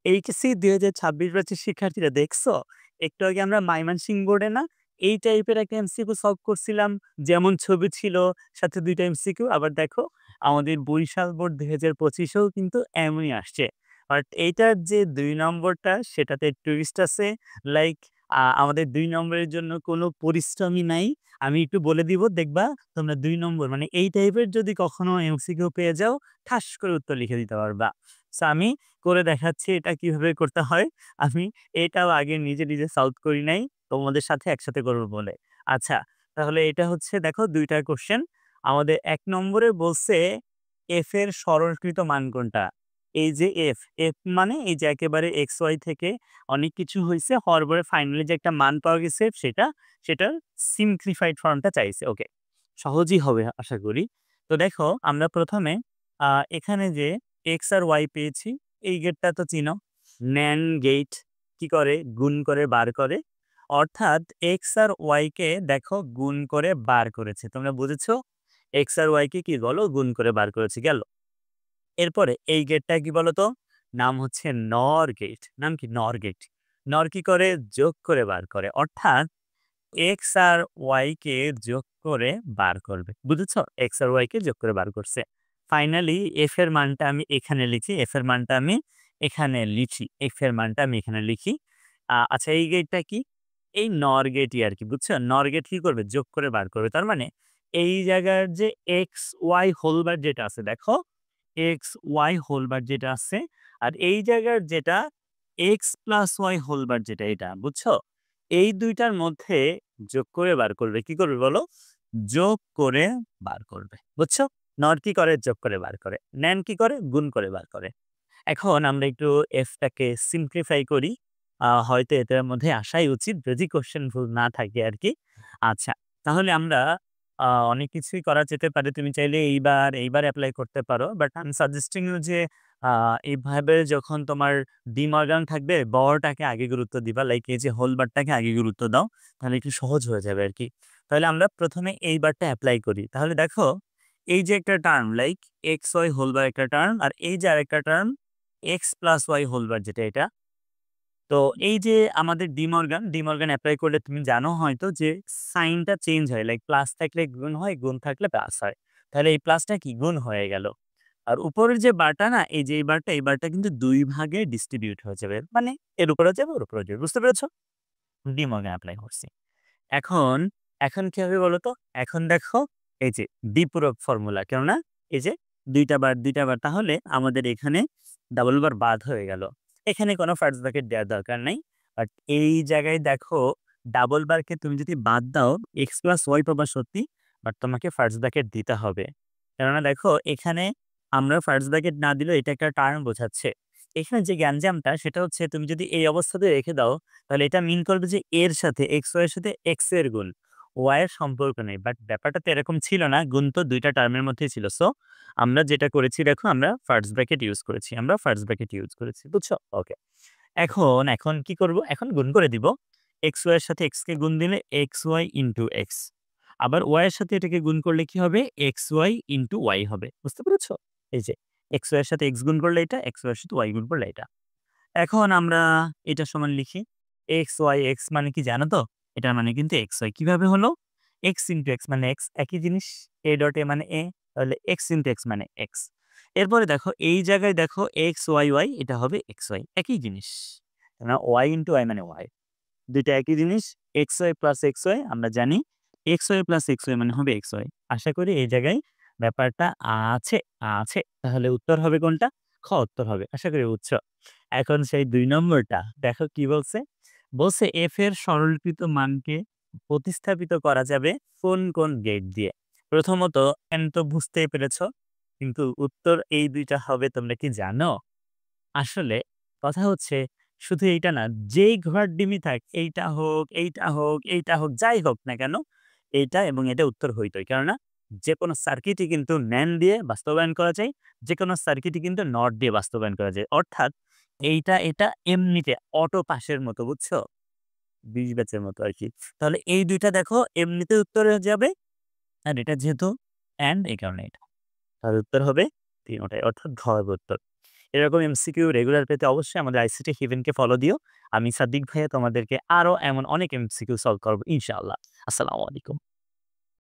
HSC ২০২৬ ব্যাচের শিক্ষার্থীরা দেখছো? একটু আগে আমরা মাইমনসিংহ বোর্ডে না এই টাইপের একটা এমসিকিউ সলভ করছিলাম। যেমন ছবি ছিল, সাথে ২ টা এমসিকিউ। আবার দেখো আমাদের বরিশাল বোর্ড ২০২৫ এও কিন্তু এমনই আসছে। বাট এইটার যে ২ নম্বরটা সেটাতে টুইস্ট আছে। লাইক আমাদের ২ নম্বরের জন্য কোনো পরিশ্রমই নাই। আমি একটু বলে দিব, দেখবা তোমরা ২ নম্বর মানে এই টাইপের যদি কখনো এমসিকিউ পেয়ে যাও, ঠাস করে উত্তর লিখে দিতে পারবা। সো আমি করে দেখাচ্ছি এটা কিভাবে করতে হয়। আমি এটাও আগে নিজে সলভ করি নাই। তোমাদের সাথে একসাথে করব বলে। আচ্ছা, তাহলে এটা হচ্ছে দেখো ২ টা কোয়েশ্চেন। আমাদের ১ নম্বরে বলছে f এর সরলীকৃত মান কোনটা? এই যে f মানে এই যে একেবারে xy থেকে অনেক কিছু হইছে, হওয়ার পরে ফাইনালি যে একটা মান পাওয়া গেছে সেটার সিম্পলিফাইড ফর্মটা চাইছে। ওকে। সহজই হবে আশা করি। তো দেখো আমরা ১ম এ আ এখানে যে x আর y পেয়েছি, এই গেটটা তো চিনো। NAND গেট কি করে? গুণ করে বার করে। অর্থাৎ x আর y কে দেখো গুণ করে বার করেছে। তোমরা বুঝেছো? x আর y কে কি বলো? গুণ করে বার করেছে, গেল। এরপরে এই গেটটা কি বলতো? নাম হচ্ছে NOR গেট। নাম কি? NOR gate. NOR কি করে? যোগ করে বার করে। অর্থাৎ x আর y কে যোগ করে বার করবে। বুঝেছো? x আর y কে যোগ করে বার করছে। ফাইনালি f এর মানটা আমি এখানে লিখি, f এর মানটা আমি এখানে লিখি, f এর মানটা আমি এখানে লিখি। আচ্ছা, এই গেটটা কি? এই NOR গেটই আরকি, বুঝছো? NOR গেট কি করবে? যোগ করে বার করবে। তার মানে এই জায়গার যে x, y হোল বার যেটা আছে দেখো, x, y হোল বার যেটা আছে আর এই জায়গার যেটা x plus y whole bar যেটা এটা, বুঝছো? এই ২ টার মধ্যে যোগ করে বার করবে। কি করবে বলো? যোগ করে বার করবে। বুঝছো? NOR কি করে? যোগ করে বার করে। NAND কি করে? গুণ করে বার করে। এখন আমরা একটু f টাকে সিম্পলিফাই করি। হয়তো এটার মধ্যে আসাই উচিত যদি কোয়েশ্চেন ভুল না থাকে আরকি। আচ্ছা, তাহলে আমরা অনেক কিছুই করা যেতে পারে। তুমি চাইলে এইবার এপ্লাই করতে পারো। But I am suggesting you যে আ এইভাবে যখন তোমার ডি-মর্গান থাকবে, বড়টাকে আগে গুরুত্ব দিবা। লাইক এই যে হোল বারটাকে আগে গুরুত্ব দাও। তাহলে একটু সহজ হয়ে যাবে আরকি। তাহলে আমরা ১ম এ এই বারটা এপ্লাই করি। তাহলে দেখো এই যে একটা term like xy whole bar একটা টার্ম আর এই যে আরেকটা term x plus y whole bar যেটা এটা। তো এই যে আমাদের ডি মর্গান এপ্লাই করলে তুমি জানো হয়তো যে সাইনটা চেঞ্জ হয়। লাইক প্লাস থাকলে গুণ হয়, গুণ থাকলে প্লাস হয়। তাহলে এই প্লাসটা কি? গুণ হয়ে গেল। আর উপরের যে বারটা না, এই যে এই বারটা কিন্তু ২ ভাগে ডিস্ট্রিবিউট হয়ে যাবে। মানে এর উপরেও যাবে, ওর উপরেও যাবে। বুঝতে পেরেছ? ডি-মর্গান এপ্লাই করছি। এখন, এখন কি হবে বলো তো? এখন দেখো এই যে দ্বিপূরক ফর্মুলা, কেননা এই যে ২ টা বার তাহলে আমাদের এখানে ডাবল বার বাদ হয়ে গেল। এখানে কোনো ফার্স্ট ব্র্যাকেট দেওয়ার দরকার নাই। বাট এই জায়গায় দেখো ডাবল বারকে তুমি যদি বাদ দাও x প্লাস y পাবা সত্যি, বাট তোমাকে ফার্স্ট ব্র্যাকেট দিতে হবে। কেননা দেখো এখানে আমরা ফার্স্ট ব্র্যাকেট না দিলেও এটা একটা টার্ম বোঝাচ্ছে। এখানে যে গ্যাঞ্জামটা সেটা হচ্ছে তুমি যদি এই অবস্থাতে রেখে দাও তাহলে এটা মিন করবে যে এর সাথে xy এর সাথে x এর গুণ। y এর সম্পর্ক নেই। বাট ব্যাপারটা তো এরকম ছিল না। গুণ তো ২ টা টার্মের মধ্যেই ছিল। সো আমরা যেটা করেছি দেখো আমরা ফার্স্ট ব্র্যাকেট ইউজ করেছি। আমরা ফার্স্ট ব্র্যাকেট ইউজ করেছি। বুঝছো? ওকে। এখন কি করব? এখন গুণ করে দিব। xy এর সাথে x কে গুণ দিলে xy ইনটু x। আবার y এর সাথে এটাকে গুণ করলে কি হবে? xy ইনটু y হবে। বুঝতে পেরেছো? এই যে xy এর সাথে x গুণ করলে এটা, xy এর সাথে y গুণ করলে এটা। এখন আমরা এটা সমান লিখি। x মানে কি জানো তো? এটার মানে কিন্তু xy কিভাবে হলো? x ইনটু x মানে x একই জিনিস। a ডট a মানে a, তাহলে x ইনটু x মানে x। এরপরে দেখো এই জায়গায় দেখো y এটা হবে xy একই জিনিস। না y ইনটু y মানে y। ২ টা একই জিনিস। xy প্লাস xy আমরা জানি xy প্লাস xy মানে হবে xy। আশা করি এই জায়গায় ব্যাপারটা আছে, আছে। তাহলে উত্তর হবে কোনটা? খ উত্তর হবে। আশা করি বুঝছো। এখন সেই ২ নম্বরটা দেখো কি বলছে? বলছে f এর সরলীকৃত মানকে প্রতিস্থাপিত করা যাবে কোন গেট দিয়ে? প্রথমত তো বুঝতেই পেরেছ। কিন্তু উত্তর এই ২ টা হবে তোমরা কি জানো? আসলে কথা হচ্ছে শুধু এইটা না, যেই ঘোড়ার ডিমই থাক, এইটা হোক, যাই হোক না কেন, এইটা এবং এটা উত্তর হইতই। কেননা যেকোনো সার্কিটই কিন্তু NAND দিয়ে বাস্তবায়ন করা যায়, যেকোনো সার্কিটই কিন্তু NOT দিয়ে বাস্তবায়ন করা যায়। অর্থাৎ এটা এমনিতে অটো পাসের মতো, বুঝছো? ২০ ব্যাচের মতো আরকি। তাহলে এই ২ টা দেখো এমনিতে উত্তর হয়ে যাবে। আর এটা যেহেতু এই কারণে এটা। তাহলে উত্তর হবে ৩ ওটাই, অর্থাৎ ঘ হবে উত্তর। এরকম এমসিকিউ রেগুলার পেতে অবশ্যই আমাদের আইসিটি হেভেনকে ফলো দিও। আমি সাদ্দিক ভাইয়া তোমাদেরকে আরো এমন অনেক এমসিকিউ সলভ করব ইনশাআল্লাহ। আসসালামু আলাইকুম।